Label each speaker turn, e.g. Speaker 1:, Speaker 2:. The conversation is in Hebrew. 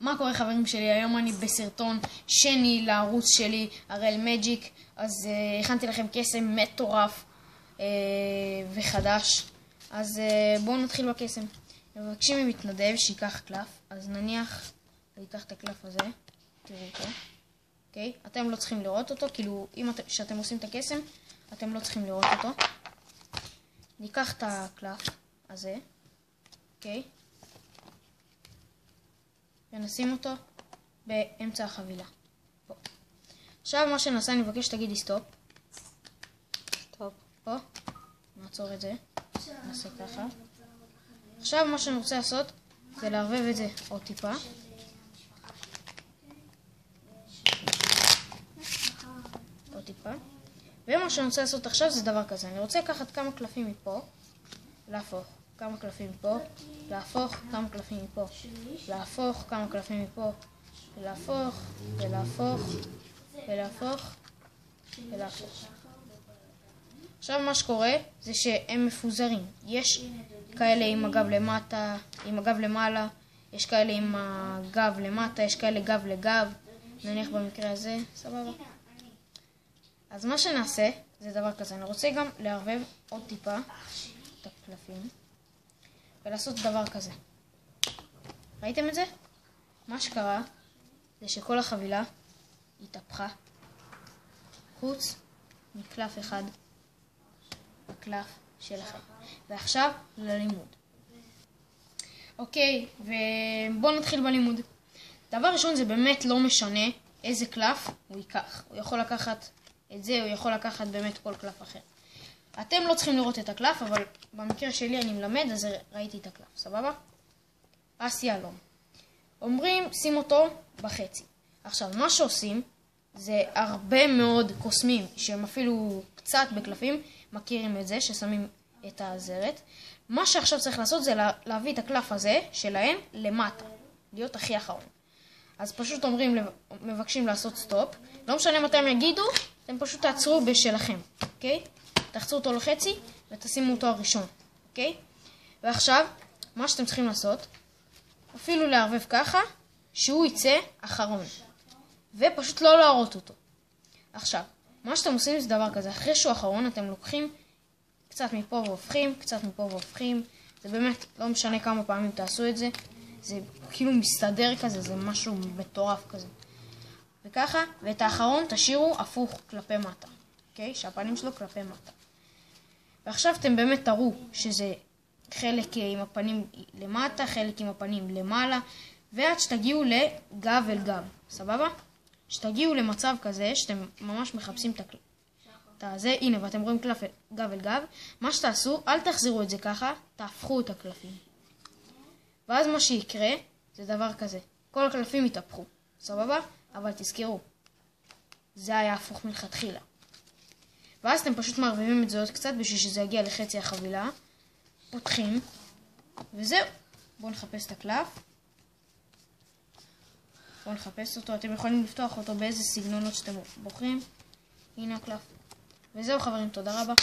Speaker 1: מה קורה חברים שלי? היום אני בסרטון שני לערוץ שלי, הראל מג'יק. אז הכנתי לכם קסם מטורף וחדש. אז בואו נתחיל בקסם. מבקשים ממתנדב שיקח קלף. אז נניח ייקח את הקלף הזה, תראו אותו. אוקיי? אתם לא צריכים לראות אותו, כאילו כשאתם עושים את הקסם אתם לא צריכים לראות אותו. ניקח את הקלף הזה, אוקיי? ונשים אותו באמצע החבילה. פה. עכשיו מה שנעשה, אני מבקש שתגידי סטופ. סטופ. פה. נעצור את זה. נעשה ככה. עכשיו מה שאני רוצה לעשות זה לערבב את זה עוד טיפה. עוד טיפה. ומה שאני רוצה לעשות עכשיו זה דבר כזה. אני רוצה לקחת כמה קלפים מפה, להפוך כמה קלפים מפה, להפוך כמה קלפים מפה, להפוך כמה קלפים מפה, ולהפוך, ולהפוך, ולהפוך, ולהפוך. עכשיו מה שקורה זה שהם מפוזרים. יש כאלה עם הגב למטה, עם הגב למעלה, יש כאלה עם הגב למטה, יש כאלה גב לגב, נניח במקרה הזה, סבבה. אז מה שנעשה זה דבר כזה. אני רוצה גם לערבב עוד טיפה את הקלפים ולעשות דבר כזה. ראיתם את זה? מה שקרה זה שכל החבילה התהפכה חוץ מקלף אחד בקלף שלכם. ועכשיו ללימוד. אוקיי, ובואו נתחיל בלימוד. דבר ראשון, זה באמת לא משנה איזה קלף הוא ייקח. הוא יכול לקחת את זה, הוא יכול לקחת באמת כל קלף אחר. אתם לא צריכים לראות את הקלף, אבל במקרה שלי אני מלמד, אז ראיתי את הקלף, סבבה? אס יהלום. אומרים, שים אותו בחצי. עכשיו, מה שעושים, זה הרבה מאוד קוסמים, שהם אפילו קצת בקלפים, מכירים את זה, ששמים את הזרת. מה שעכשיו צריך לעשות זה להביא את הקלף הזה שלהם למטה, להיות הכי אחרון. אז פשוט אומרים, מבקשים לעשות סטופ. לא משנה מתי הם יגידו, אתם פשוט תעצרו בשלכם, אוקיי? תחצו אותו לחצי ותשימו אותו הראשון, אוקיי? ועכשיו, מה שאתם צריכים לעשות, אפילו לערבב ככה, שהוא יצא אחרון. ופשוט לא להראות אותו. עכשיו, מה שאתם עושים זה דבר כזה. אחרי שהוא אחרון, אתם לוקחים קצת מפה והופכים, קצת מפה והופכים. זה באמת, לא משנה כמה פעמים תעשו את זה. זה כאילו מסתדר כזה, זה משהו מטורף כזה. וככה, ואת האחרון תשאירו הפוך כלפי מטה. אוקיי? שהפנים שלו כלפי מטה. ועכשיו אתם באמת תראו שזה חלק עם הפנים למטה, חלק עם הפנים למעלה, ועד שתגיעו לגב אל גב. סבבה? שתגיעו למצב כזה שאתם ממש מחפשים את הזה. הנה, ואתם רואים קלף גב אל גב. מה שתעשו, אל תחזירו את זה ככה, תהפכו את הקלפים. ואז מה שיקרה זה דבר כזה. כל הקלפים יתהפכו. סבבה? אבל תזכרו, זה היה הפוך מלכתחילה. ואז אתם פשוט מערבבים את זה עוד קצת בשביל שזה יגיע לחצי החבילה. פותחים, וזהו. בואו נחפש את הקלף. בואו נחפש אותו. אתם יכולים לפתוח אותו באיזה סגנונות שאתם בוחרים. הנה הקלף. וזהו חברים, תודה רבה.